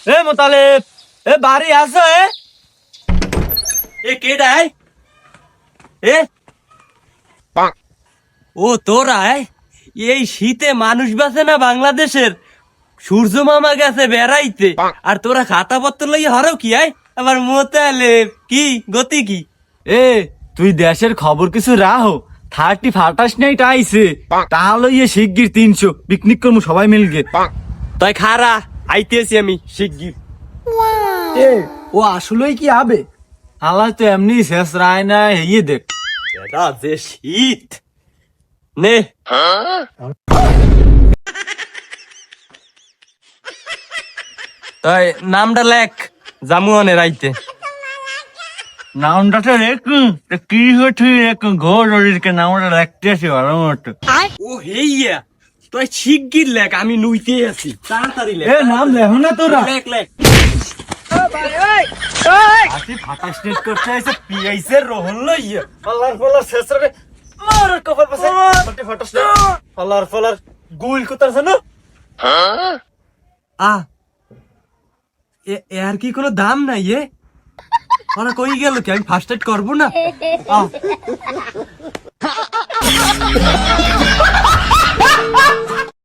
এ মোতালেব, এ বাড়ি আছো? এ কেডাই? এ ও তোরা এই শীতে মানুষ বাঁচে না বাংলাদেশের? সূর্য মামা গেছে বেড়াইতে, আর তোরা খাতা পত্র লইয়া হরও কি আবার মোতালেব কি গতি কি? এ তুই দেশের খবর কিছু রাহো। 31 নাইট আইছে, তাহলে ইয়ে শিগগির 300 পিকনিক করবো সবাই মিলগে। তাই খারা আইতেছি আমি শিগগির। এ ও আসলেই কি আবে? আল্লাহ তো এমনি শেষ রায় না, ইয়ে দেখ এটা যে শীত নে। তাই নামটা লেখ, জামুয়ানে রাইতে নামটা রেখ। কি হচ্ছে ঘর নামটা রাখতে আছি ভালো মতো। ও হেইয়া তুই শিগগির লেখ, আমি নুইতে আছি, তাড়াতাড়ি লেখ। নাম লেখ না তোরা, লেখ লেখ। আছি ফাটা স্টেট করতে আইছে, পিয়াইছে রহল লইয়া আল্লাহর ফলার শেষরে মার কপাল পাশে ফাটি ফাটা স্টেট আল্লাহর ফলার গুল কোতার জানো। আ এর কি কোনো দাম নাই? ওরা কই গেল কি? আমি ফার্স্ট এড করবো না?